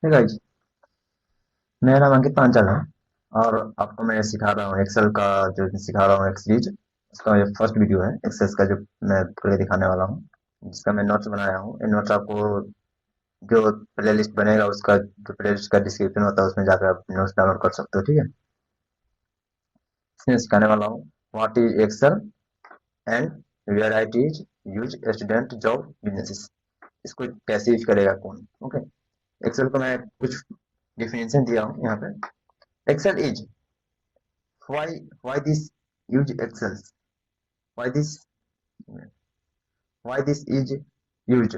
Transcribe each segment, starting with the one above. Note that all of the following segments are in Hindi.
है गाइस। मेरा नाम अंकित पांचाल है और आपको मैं सिखा रहा हूँ एक्सेल का। जो सिखा रहा हूँ एक सीरीज, उसका ये फर्स्ट वीडियो है एक्सेल का जो मैं करके दिखाने वाला हूँ, जिसका मैं नोट्स बनाया हूँ। इन नोट्स आपको जो प्ले लिस्ट बनेगा उसका, जो प्ले लिस्ट का डिस्क्रिप्शन होता है उसमें जाकर आप नोट्स डाउनलोड कर सकते हो, ठीक है। इसमें सिखाने वाला हूँ what is Excel and where it is use student job businesses. इसको कैसे यूज करेगा कौन, ओके। एक्सेल को मैं कुछ डिफिनेशन दिया हूँ यहाँ पे। Excel is why why this use excel, why this why this is used,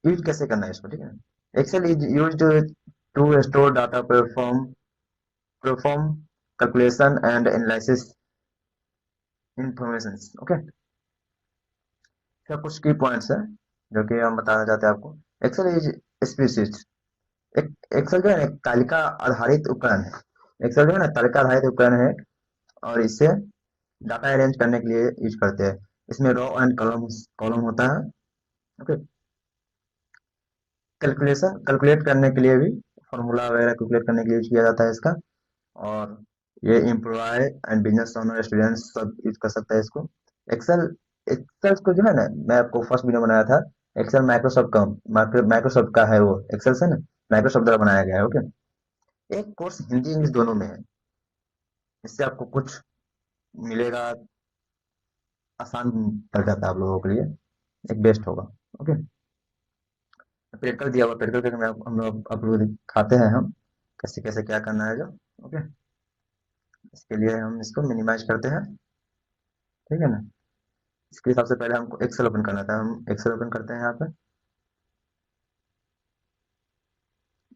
use कैसे करना है इसको, ठीक है। Excel is used to store data, perform calculation and analysis information, okay. क्या कुछ की पॉइंट्स है जो कि हम बताना चाहते हैं आपको। एक्सेल इज स्पेसिस्ट, एक्सेल जो है ना एक तालिका आधारित उपकरण है। एक्सेल जो है ना तालिका आधारित उपकरण है और इससे डाटा अरेंज करने के लिए यूज करते हैं। इसमें रो एंड कॉलम कॉलम होता है, ओके। कैलकुलेशन कैलकुलेट करने के लिए भी, फॉर्मूला वगैरह कैलकुलेट करने के लिए यूज किया जाता है इसका। और ये employ and business owner students सब यूज कर सकता है इसको। एक्सेल एक्सेल को जो है ना, मैं आपको फर्स्ट वीडियो बनाया था। एक्सेल माइक्रोसॉफ्ट का, माइक्रोसॉफ्ट का है वो एक्सेल से ना, माइक्रोसॉफ्ट द्वारा बनाया गया है, ओके। एक कोर्स हिंदी इंग्लिश दोनों में है। इससे आपको कुछ मिलेगा, आसान पड़ जाता है आप लोगों के लिए, एक बेस्ट होगा, ओके। प्रैक्टिकल दिया हुआ, प्रैक्टिकल करके हम लोग आप लोग दिखाते हैं हम कैसे कैसे क्या करना है जो, ओके। इसके लिए हम इसको मिनिमाइज करते हैं, ठीक है ना। इसके लिए सबसे पहले हमको एक्सेल ओपन करना था, हम एक्सेल ओपन करते हैं यहाँ पे।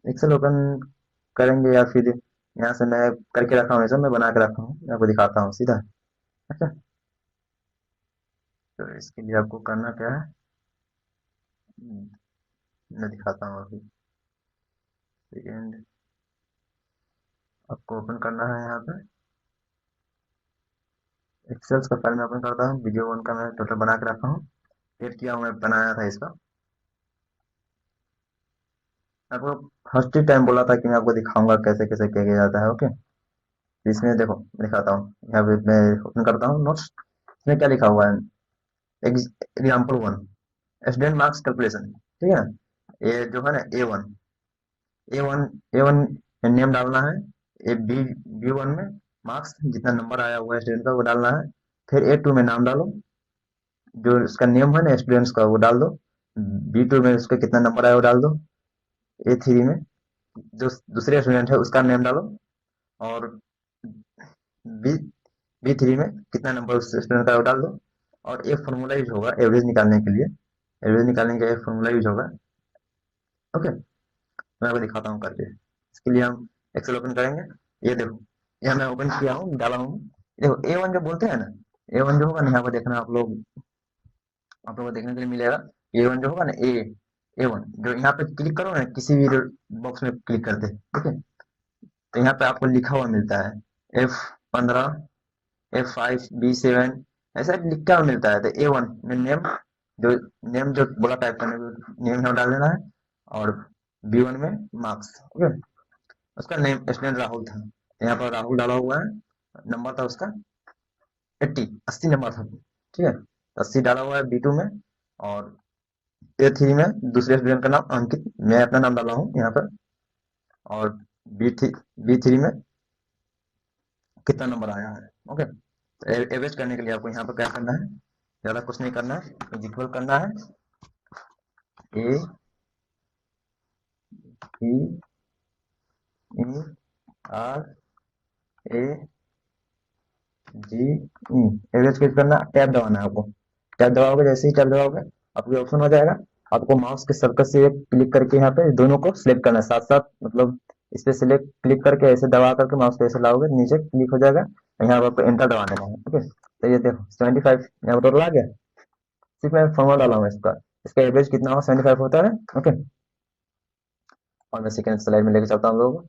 एक्सेल ओपन करेंगे या फिर यहाँ से मैं करके रखा हूँ, ऐसा मैं बना के रखा हूँ, मैं आपको दिखाता हूँ सीधा। अच्छा, तो इसके लिए आपको करना क्या है, मैं दिखाता हूँ अभी। सेकेंड, आपको ओपन करना है यहाँ पे एक्सेल का फाइल में ओपन करता हूँ। वीडियो वन का मैं टोटल बना के रखा हूँ, एड किया हूँ, मैं बनाया था इसका। आपको फर्स्ट ही टाइम बोला था कि मैं आपको दिखाऊंगा कैसे कैसे किया जाता है, ओके। इसमें देखो दिखाता हूँ, यहाँ पे मैं ओपन करता हूँ नोट्स। इसमें क्या लिखा हुआ है, example one, student marks calculation, ठीक है ना। ये जो है ना A1, ए वन, ए वन नेम डालना है। ए बी, B1 में मार्क्स जितना नंबर आया हुआ है स्टूडेंट का वो डालना है। फिर A2 में नाम डालो, जो उसका नेम है ना स्टूडेंट्स का वो डाल दो। B2 में उसका कितना नंबर आया वो डाल दो। A3 में जो दूसरे स्टूडेंट है उसका नेम डालो। और बी B3 में कितना नंबर उस स्टूडेंट का वो डाल दो। और एक फॉर्मूला यूज होगा एवरेज निकालने के लिए, एवरेज निकालने का एक फॉर्मूला यूज होगा, ओके। मैं आपको दिखाता हूँ करके। इसके लिए हम एक्सेल ओपन करेंगे। ये देखो, यहाँ मैं ओपन किया हूँ, डाला हूँ। देखो A1 जो बोलते हैं ना, A1 जो होगा ना, यहाँ पर देखना आप लोगों को देखने के लिए मिलेगा। A1 जो होगा ना, A1 जो यहाँ पे क्लिक करो ना, किसी भी बॉक्स में क्लिक करते, ठीक है। तो यहाँ पे आपको लिखा हुआ मिलता है F15, F5, B7, ऐसा लिखा हुआ मिलता है। तो A1 में जो नेम जो बोला टाइप करने को, नेम यहाँ डाल देना है। और B1 में मार्क्स, ओके। उसका नेम स्टूडेंट राहुल था, तो यहाँ पर राहुल डाला हुआ है। नंबर था उसका 80 नंबर था, ठीक है। 80 डाला हुआ है B2 में। और A3 में दूसरे स्टूडेंट का नाम अंकित, मैं अपना नाम डाला हूँ यहाँ पर। और B3 में कितना नंबर आया है, ओके। तो एवरेज करने के लिए आपको यहाँ पर क्या करना है, ज्यादा कुछ नहीं करना है, इक्वल करना है AEERAGE, एवरेज क्लिक करना, टैब दबाना है आपको। टैब दबाओगे, जैसे ही टैब दबाओगे आपको ये ऑप्शन हो जाएगा। आपको माउस के सर्कल से क्लिक करके यहाँ पे दोनों को सिलेक्ट करना है साथ साथ, मतलब इस पे सिलेक्ट क्लिक करके ऐसे दबा करके माउस पे ऐसे लाओगे, नीचे क्लिक हो जाएगा। यहाँ पर आपको एंटर दबा देना है, ओके। तो ये देखो 75 यहाँ पर टोटल आ गया। सिर्फ मैं फॉर्मूला डाला हूँ इसका, इसका एवरेज कितना हो 75 होता है, ओके। और मैं सेकंड स्लाइड में लेके चलता हूँ लोगों को।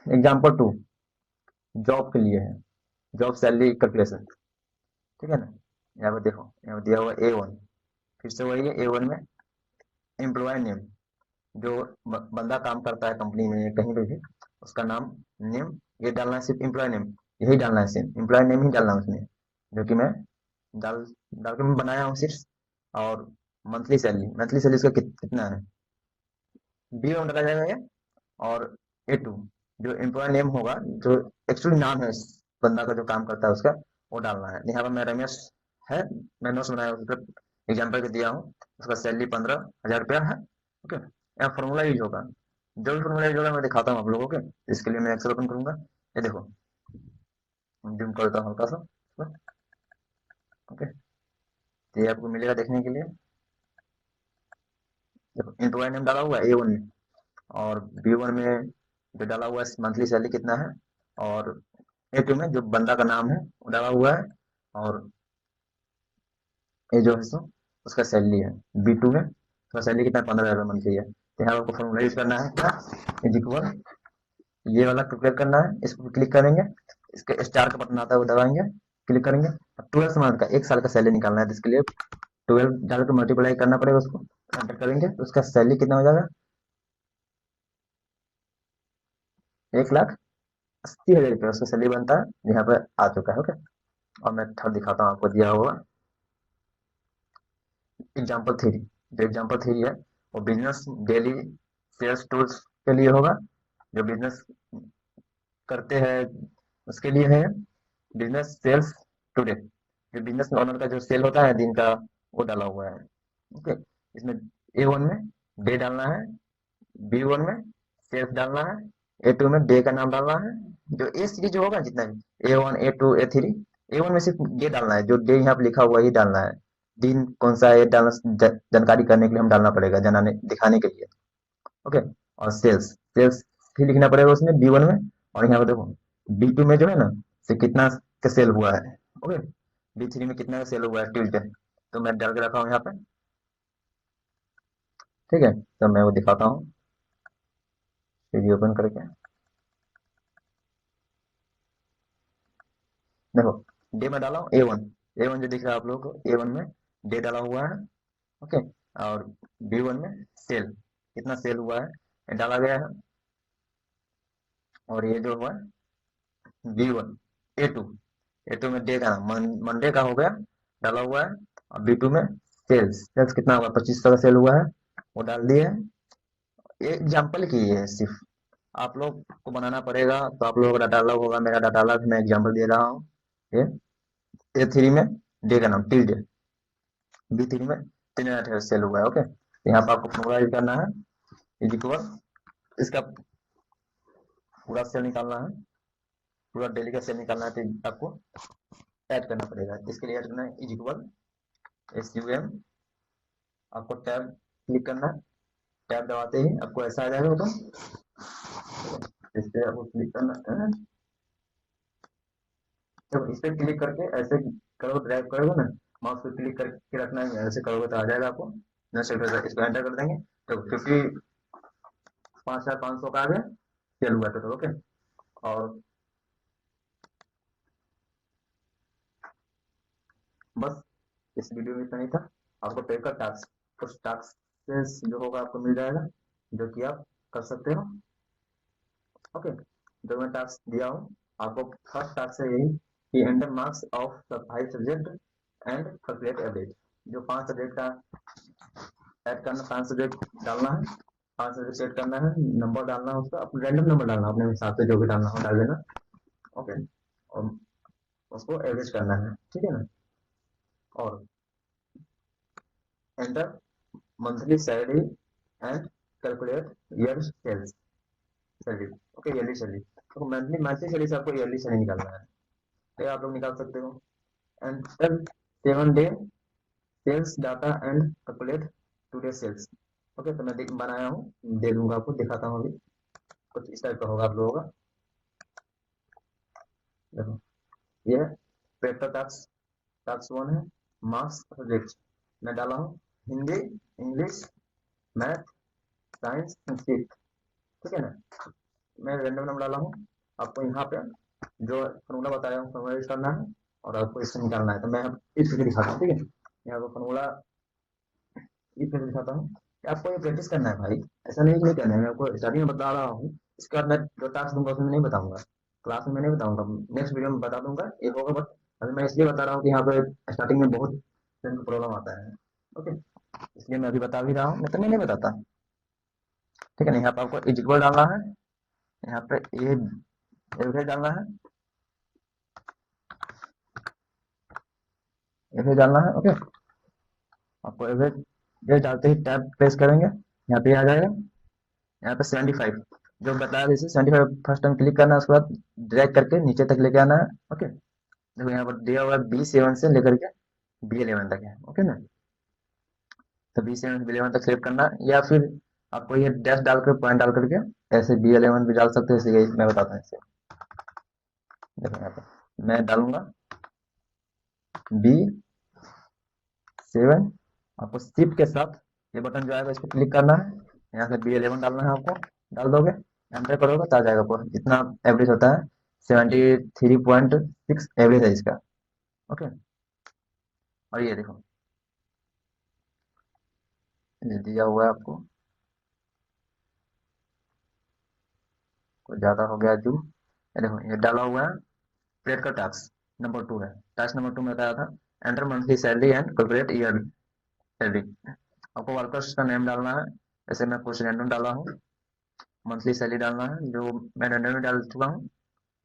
एग्जाम्पल 2 जॉब के लिए है, जॉब सैलरी कैलकुलेशन, ठीक है ना। यहाँ पर देखो, यहाँ पर दिया हुआ A1, फिर से वही है A1 में एम्प्लॉय नेम, जो बंदा काम करता है कंपनी में कहीं पे भी, उसका नाम, नेम, ये डालना है, सिर्फ एम्प्लॉय नेम यही डालना है, सिर्फ एम्प्लॉय नेम ही डालना है उसमें, जो कि मैं डाल डाल के मैं बनाया हूँ सिर्फ। और मंथली सैलरी इसका कितना है, बी वन रखा जाएगा ये। और ए टू, जो एम्प्लॉय नेम होगा, जो एक्चुअली नाम है उस बंदा का जो काम करता है उसका, वो डालना है। यहाँ पर मैं रमेश है, मैं नोट्स बनाया उस पर एग्जाम्पल के दिया हूँ। उसका सैलरी 15,000 रुपया है। ओके, यहाँ फॉर्मूला यूज होगा, जो भी फॉर्मूला यूज होगा मैं दिखाता हूँ आप लोगों को। इसके लिए मैं एक्सेल ओपन करूंगा, ये देखो, जूम करता हूँ हल्का सा। ओके, तो ये आपको मिलेगा देखने के लिए। देखो, एम्प्लॉय नेम डाला हुआ है A1 में, और B1 में जो डाला हुआ है मंथली सैलरी कितना है, और A2 में जो बंदा का नाम है वो डाला हुआ है, और ये जो है सो उसका सैलरी है। B2 में उसका सैलरी कितना है, 15,000 मंथली है। तो यहाँ आपको फॉर्मूला यूज करना है क्या, इज इक्वल, ये वाला प्रिपेयर करना है, इस पर क्लिक करेंगे, इसके स्टार का बटन आता है वो दबाएंगे, क्लिक करेंगे, 12 मंथ का 1 साल का सैलरी निकालना है, तो इसके लिए 12 डाल के मल्टीप्लाई करना पड़ेगा उसको, एंटर करेंगे तो उसका सैलरी कितना हो जाएगा, 1,80,000 रुपया उसका सैलरी बनता है, यहाँ पे आ चुका है। ओके, और मैं थर्ड दिखाता हूँ आपको दिया हुआ एग्जाम्पल थ्री। जो एग्जाम्पल थ्री है वो बिजनेस डेली सेल्स टूल्स के लिए होगा, जो बिजनेस करते हैं उसके लिए है। बिजनेस सेल्स टुडे, जो बिजनेस ओनर का जो सेल होता है दिन का, वो डाला हुआ है। ओके, इसमें A1 में डे डालना है, B1 में सेल्स डालना है, A2 में डे का नाम डालना है। जो ए सीरीज जो होगा जितना भी A1 A2 A3, A1 में सिर्फ डे डालना है, जो डे यहाँ पे लिखा हुआ ही डालना है। दिन कौन सा है ये डालना, जानकारी करने के लिए हम डालना पड़ेगा, जनाने दिखाने के लिए। ओके, और सेल्स सेल्स भी लिखना पड़ेगा उसमें B1 में। और यहाँ पे देखो B2 में जो है ना, से कितना का सेल हुआ है। ओके, B3 में कितना का सेल हुआ है ट्यूजडे, तो मैं डाल के रखा हूँ यहाँ पे। ठीक है, तो मैं वो दिखाता हूँ, वीडियो ओपन करके। देखो, डे में डाला हूँ A1 जो दिख रहा है आप लोगों को, A1 में डे डाला हुआ है। ओके, और B1 में सेल, कितना सेल हुआ है ये डाला गया है। और ये जो हुआ B1 A2 में डे का मंडे का हो गया, डाला हुआ है। और B2 में सेल्स सेल्स कितना होगा, 2500 का सेल हुआ है, वो डाल दिए है। ये एग्जाम्पल की है सिर्फ, आप लोग को बनाना पड़ेगा, तो आप लोगों का डाटा अलग होगा, मेरा डाटा अलग, मैं एग्जाम्पल दे रहा हूँ। ये A3 में डे का नाम टिल डे, B3 में 3,000 सेल हुआ है। ओके, यहाँ पर आपको फॉर्मूला यूज करना है, इज इक्वल, इसका पूरा सेल निकालना है, पूरा डेली का सेल निकालना है, तो आपको ऐड करना पड़ेगा। इसके लिए ऐड करना है इज इक्वल SUM, आपको टैब क्लिक करना है, टैब दबाते ही आपको ऐसा आ जाएगा ओपन। इस पे आपको क्लिक करना है, जब इस पे क्लिक करके ऐसे करो, ड्रैग करोगे ना, माउस पे क्लिक करके रखना है, ऐसे करोगे तो आ जाएगा आपको नेक्स्ट सेल। इसको एंटर कर देंगे तो 55,500 का आ गया, सेल हुआ टोटल। ओके, और बस इस वीडियो में इतना ही था। आपको पे का टास्क, उस टास्क से जो होगा आपको मिल जाएगा, जो कि आप कर सकते हो। ओके, जो मैं टास्क दिया हूँ आपको, फर्स्ट टास्क है यही कि enter marks of the 5 subject and calculate average. जो 5 सब्जेक्ट का ऐड करना, 5 सब्जेक्ट डालना है, 5 सब्जेक्ट सेट करना है, नंबर डालना है उसका, अपने रैंडम नंबर डालना है, अपने हिसाब से जो भी डालना हो डाल देना। ओके, और उसको एवरेज करना है, ठीक है ना। और enter monthly salary and calculate year sales salary. Okay, yearly salary, तो मंथली मंथली सैलरी से आपको ईयरली सैलरी निकालना है, तो आप लोग निकाल सकते हो। Enter 7 day sales data and calculate today sales. Okay, तो मैं बनाया हूँ, दे दूंगा आपको, दिखाता हूँ अभी, कुछ इस टाइप का होगा आप लोगों का। देखो, ये पेपर टास्क, टास्क 1 है, मार्क्स सब्जेक्ट मैं डाला हूँ, Hindi, English, math, science, Sanskrit. ठीक है ना, मैं रैंडम नंबर डाला हूँ। आपको यहाँ पे जो फॉर्मूला बताया हूँ फॉर्मूला यूज करना है, और आपको इससे निकालना है। तो मैं इस फिगर दिखाता हूँ, ठीक है, यहाँ पर फॉर्मूला इस फिगर दिखाता हूँ। आपको ये प्रैक्टिस करना है भाई, ऐसा नहीं कि नहीं करना है। मैं आपको स्टार्टिंग में बता रहा हूँ, इसके बाद मैं जो टास्क दूंगा उसमें नहीं बताऊंगा, क्लास में मैं नहीं बताऊंगा, नेक्स्ट वीडियो में बता दूंगा ये होगा। बट अभी मैं इसलिए बता रहा हूँ कि यहाँ पे स्टार्टिंग में बहुत प्रॉब्लम आता है। ओके, इसलिए मैं अभी बता भी रहा हूँ, नहीं तो मैं नहीं बताता। ठीक है ना, यहाँ पे आपको इक्वल डालना है, यहाँ पे एवरेज डालना है, एवरेज डालना है। ओके, आपको एवरेज ये डालते ही टैब प्रेस करेंगे, यहाँ पे आ जाएगा, यहाँ पे 75 जो बताया जैसे 75 फर्स्ट टाइम क्लिक करना है, उसके बाद ड्रैग करके नीचे तक लेके आना है। ओके, देखो यहाँ पर दिया हुआ है B7 से लेकर के B11 तक है। ओके ना, तो B7 से B11 तक सेव करना है, या फिर आपको ये डैश डाल कर पॉइंट डाल करके ऐसे B11 भी डाल सकते हो, इसे मैं बताता हूँ इसे। देखो यहाँ पे मैं डालूंगा B7, आपको शिफ्ट के साथ ये बटन जो आएगा इस पर क्लिक करना है, यहाँ से B11 डालना है आपको, डाल दोगे, एंटर करोगे तो आ जाएगा पूरा जितना एवरेज होता है। 73.6 एवरेज है इसका। ओके, और ये देखो ये दिया हुआ है आपको, कुछ ज्यादा हो गया जूम। ये देखो ये डाला हुआ है, प्लेट का टास्क नंबर 2 है। टास्क नंबर 2 में बताया था enter monthly salary and calculate yearly salary. आपको वर्कर्स का नेम डालना है, जैसे मैं कुछ रैंडम डाला हूँ। मंथली सैलरी डालना है जो मैं रैंडम में डाल चुका हूँ,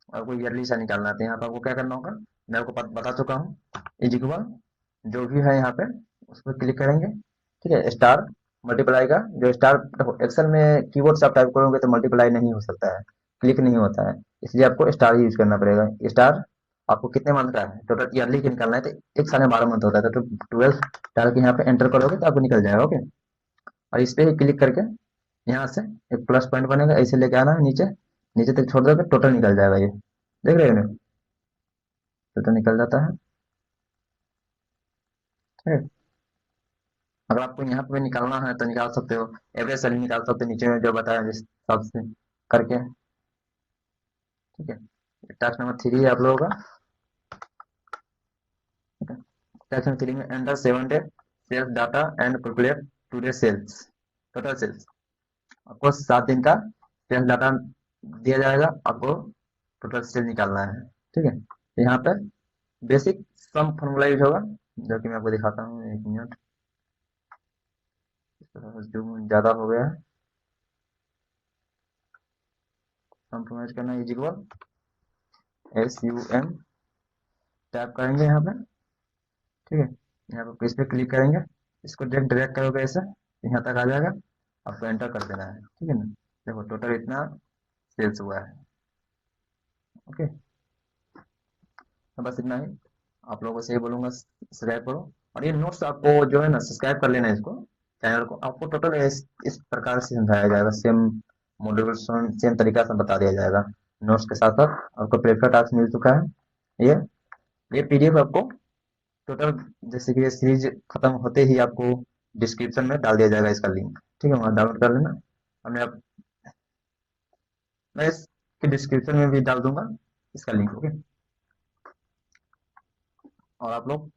और आपको ईयरली सैलरी डालना है। तो यहाँ पर आपको क्या करना होगा, मैं आपको बता चुका हूँ, इक्वल जो भी है यहाँ पे उस पर क्लिक करेंगे। ठीक है, स्टार मल्टीप्लाई का जो स्टार, देखो एक्सेल में कीवर्ड से आप टाइप करोगे तो मल्टीप्लाई नहीं हो सकता है, क्लिक नहीं होता है, इसलिए आपको स्टार ही यूज करना पड़ेगा। स्टार आपको कितने मंथ का है टोटल ईयरली की निकालना है, तो एक साल में 12 मंथ होता है, तो 12 डाल के यहाँ पे एंटर करोगे तो आपको निकल जाएगा। ओके, और इस पे ही क्लिक करके यहाँ से एक प्लस पॉइंट बनेगा, ऐसे लेके आना है नीचे, नीचे तक छोड़ दोगे टोटल निकल जाएगा ये, देख रहे हो ना, टोटल निकल जाता है। ठीक है? अगर आपको यहाँ पे निकालना है तो निकाल सकते हो, एवरेज सैलरी निकाल सकते हो नीचे में जो बताया जिस हिसाब से करके। ठीक है, टास्क नंबर 3 है आप लोगों का। ठीक है, टास्क नंबर 3 में enter 7 day sales data and calculate today sales, total sales. आपको 7 दिन का सेल्स डाटा दिया जाएगा, आपको टोटल सेल निकालना है। ठीक है, तो यहाँ पर बेसिक सम फॉर्मूला यूज होगा, जो कि मैं आपको दिखाता हूँ, एक मिनट। जूम ज्यादा हो गया है, सम फॉर्मूला यूज करना इज इक्वल SUM टैप करेंगे यहाँ पे। ठीक है, यहाँ पे इस पे क्लिक करेंगे, इसको ड्रैग ड्रैग करोगे ऐसे यहाँ तक आ जाएगा, आपको एंटर कर देना है। ठीक है ना, देखो टोटल इतना सेल्स हुआ है। ओके, तो बस इतना ही, आप लोगों से ये बोलूंगा सब्सक्राइब करो, और ये नोट्स आपको जो है ना सब्सक्राइब कर लेना है इसको, चैनल को। आपको टोटल इस प्रकार से समझाया जाएगा, सेम मॉड्यूल सेम तरीका से बता दिया जाएगा, नोट्स के साथ साथ। आपको प्रेफर टास्क मिल चुका है, ये PDF आपको टोटल, जैसे कि ये सीरीज खत्म होते ही आपको डिस्क्रिप्शन में डाल दिया जाएगा इसका लिंक। ठीक है, वहाँ डाउनलोड कर लेना। और मैं इसके डिस्क्रिप्शन में भी डाल दूंगा इसका लिंक। ओके, और आप लोग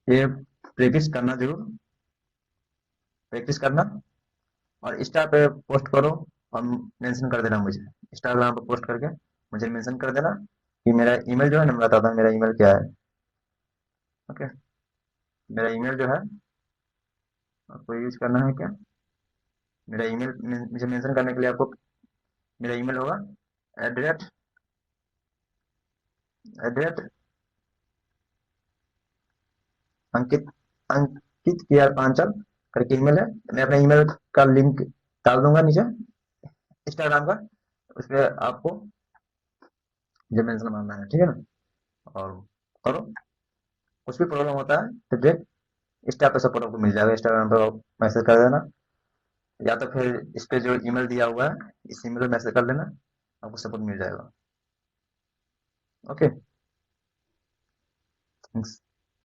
ये प्रैक्टिस करना जरूर, प्रैक्टिस करना, और इंस्टा पे पोस्ट करो और मेंशन कर देना मुझे, इंस्टाग्राम पे पोस्ट करके मुझे मेंशन कर देना कि मेरा ईमेल जो है ना, मैं बताता हूँ मेरा ईमेल क्या है। ओके, मेरा ईमेल जो है आपको यूज करना है क्या, मेरा ईमेल मुझे मेंशन करने के लिए आपको, मेरा ईमेल होगा at the rate Ankit Ankit KR Panchal करके ईमेल है। मैं अपने ईमेल का लिंक डाल दूंगा नीचे इंस्टाग्राम का, उस पर आपको मुझे मेंशन मारना है। ठीक है ना, और करो, कुछ भी प्रॉब्लम होता है तो डायरेक्ट इंस्टा पे सपोर्ट आपको मिल जाएगा, इंस्टाग्राम पे मैसेज कर देना, या तो फिर इस पे जो ईमेल दिया हुआ है इस ईमेल पे मैसेज कर लेना, आपको सपोर्ट मिल जाएगा। Okay, thanks.